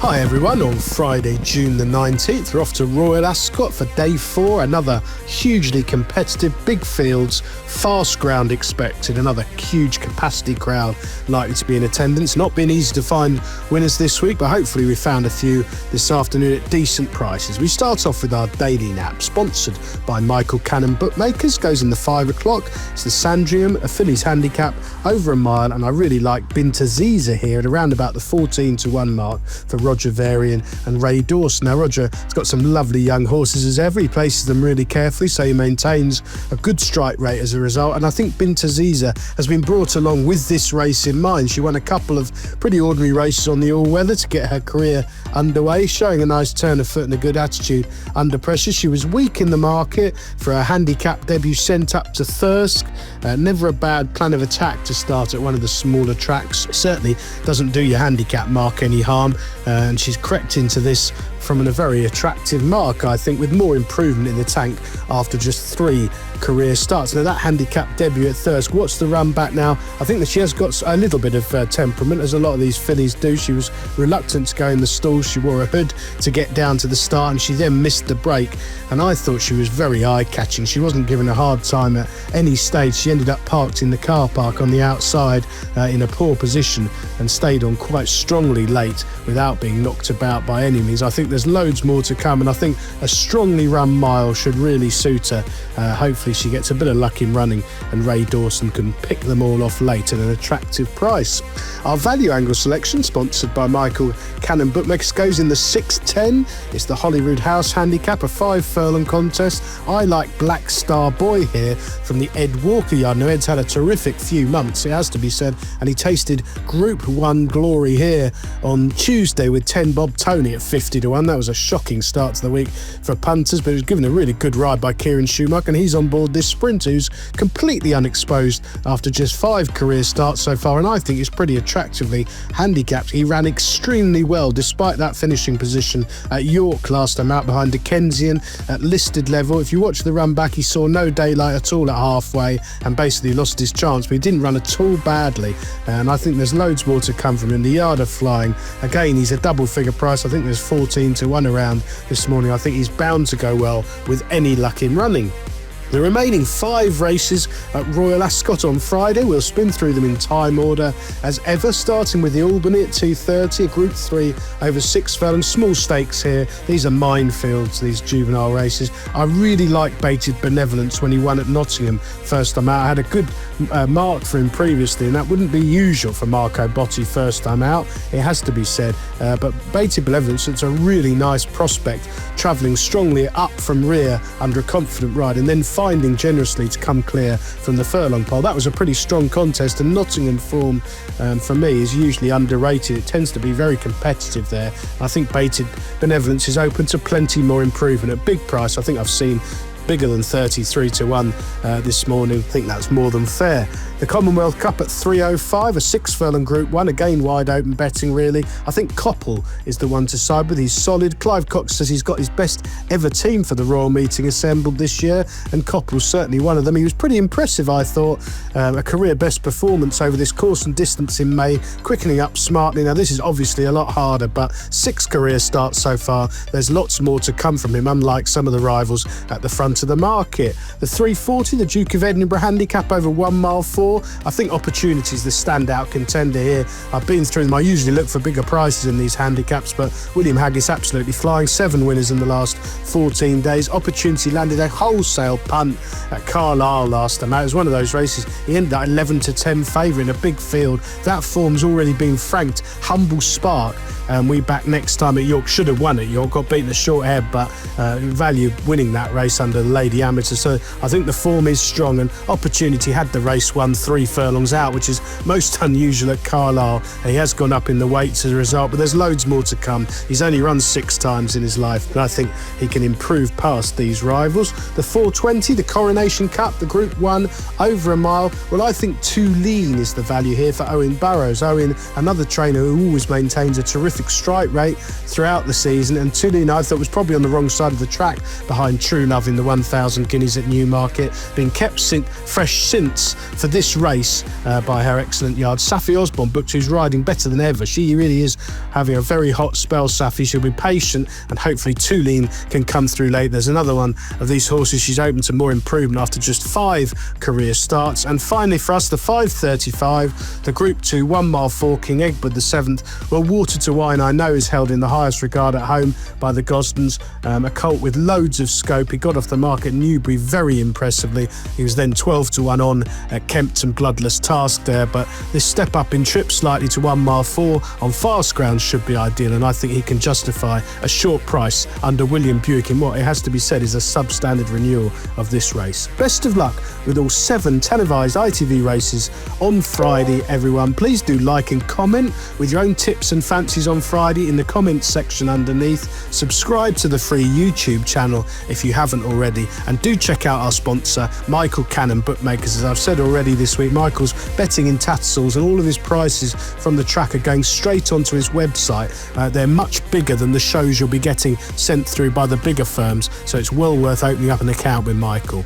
Hi everyone, on Friday, June the 19th, we're off to Royal Ascot for day 4, another hugely competitive, big fields, fast ground expected, another huge capacity crowd likely to be in attendance. Not been easy to find winners this week, but hopefully we found a few this afternoon at decent prices. We start off with our daily nap, sponsored by Michael Cannon Bookmakers, goes in the 5 o'clock. It's the Sandrium, a fillies handicap, over a mile, and I really like Bintaziza here at around about the 14-1 mark for Roger Varian and Ray Dawson. Now Roger has got some lovely young horses as ever. He places them really carefully, so he maintains a good strike rate as a result. And I think Bintaziza has been brought along with this race in mind. She won a couple of pretty ordinary races on the all-weather to get her career underway, showing a nice turn of foot and a good attitude under pressure. She was weak in the market for her handicap debut, sent up to Thirsk. Never a bad plan of attack to start at one of the smaller tracks. Certainly doesn't do your handicap mark any harm, and she's crept into this from a very attractive mark, I think, with more improvement in the tank after just 3 career starts. Now that handicap debut at Thirsk, what's the run back now? I think that she has got a little bit of temperament, as a lot of these fillies do. She was reluctant to go in the stalls. She wore a hood to get down to the start, and she then missed the break, and I thought she was very eye-catching. She wasn't given a hard time at any stage. She ended up parked in the car park on the outside in a poor position and stayed on quite strongly late without being knocked about by any means. I think there's loads more to come, and I think a strongly run mile should really suit her. Hopefully she gets a bit of luck in running and Ray Dawson can pick them all off late at an attractive price. Our value angle selection, sponsored by Michael Cannon Bookmakers, goes in the 6-10. It's the Holyrood House handicap, a 5 furlong contest. I like Black Star Boy here from the Ed Walker yard. Now Ed's had a terrific few months, it has to be said, and he tasted Group 1 glory here on Tuesday with 10 Bob Tony at 50-1. That was a shocking start to the week for punters, but he was given a really good ride by Kieran Schumacher, and he's on board this sprint, who's completely unexposed after just 5 career starts so far, and I think he's pretty attractively handicapped. He ran extremely well despite that finishing position at York last time out behind Dickensian at listed level. If you watch the run back, he saw no daylight at all at halfway and basically lost his chance, but he didn't run at all badly, and I think there's loads more to come from him. The yard are flying. Again, he's a double figure price. I think there's 14-1 around this morning. I think he's bound to go well with any luck in running. The remaining 5 races at Royal Ascot on Friday, we'll spin through them in time order as ever, starting with the Albany at 2:30, a Group 3 over 6 furlongs. Small stakes here. These are minefields, these juvenile races. I really like Baited Benevolence when he won at Nottingham first time out. I had a good mark for him previously, and that wouldn't be usual for Marco Botti first time out, it has to be said. But Baited Benevolence, it's a really nice prospect, travelling strongly up from rear under a confident ride and then finding generously to come clear from the furlong pole. That was a pretty strong contest, and Nottingham form for me is usually underrated. It tends to be very competitive there. I think Baited Benevolence is open to plenty more improvement at big price. I think I've seen bigger than 33-1 this morning. I think that's more than fair. The Commonwealth Cup at 3:05, a 6 furlong Group 1, again wide open betting really. I think Coppell is the one to side with. He's solid. Clive Cox says he's got his best ever team for the Royal Meeting assembled this year, and Coppell's certainly one of them. He was pretty impressive, I thought. A career best performance over this course and distance in May, quickening up smartly. Now this is obviously a lot harder, but 6 career starts so far. There's lots more to come from him, unlike some of the rivals at the front of the market. The 3:40, the Duke of Edinburgh handicap over 1 mile 4. I think Opportunity's the standout contender here. I've been through them. I usually look for bigger prices in these handicaps, but William Haggis absolutely flying. 7 winners in the last 14 days. Opportunity landed a wholesale punt at Carlisle last time out. It was one of those races. He ended up 11-10 favourite in a big field. That form's already been franked. Humble Spark, we back next time at York. Should have won at York, got beaten a short head, but value winning that race under the Lady Amateur. So I think the form is strong, and Opportunity had the race won 3 furlongs out, which is most unusual at Carlisle. He has gone up in the weights as a result, but there's loads more to come. He's only run 6 times in his life, and I think he can improve past these rivals. The 4:20, the Coronation Cup, the Group 1 over a mile. Well, I think Too Lean is the value here for Owen Burrows. Owen, another trainer who always maintains a terrific terrific strike rate throughout the season, and Tulin, I thought, was probably on the wrong side of the track behind True Love in the 1,000 guineas at Newmarket, being kept fresh since for this race by her excellent yard. Safi Osborne booked, who's riding better than ever. She really is having a very hot spell, Safi. She'll be patient, and hopefully Tulin can come through late. There's another one of these horses. She's open to more improvement after just 5 career starts. And finally for us, the 5:35, the Group 2 1 mile 4, King Egbert the 7th. Well, Water to Wine, I know, is held in the highest regard at home by the Gosdens, a colt with loads of scope. He got off the mark at Newbury very impressively. He was then 12-1 on at Kempton. Bloodless task there, but this step up in trip slightly to 1 mile 4 on fast ground should be ideal, and I think he can justify a short price under William Buick in what, it has to be said, is a substandard renewal of this race. Best of luck with all 7 televised ITV races on Friday, everyone. Please do like and comment with your own tips and fancies on Friday in the comments section underneath. Subscribe to the free YouTube channel if you haven't already, and do check out our sponsor, Michael Cannon Bookmakers. As I've said already this week, Michael's betting in Tattersalls, and all of his prices from the track are going straight onto his website. They're much bigger than the shows you'll be getting sent through by the bigger firms, so it's well worth opening up an account with Michael.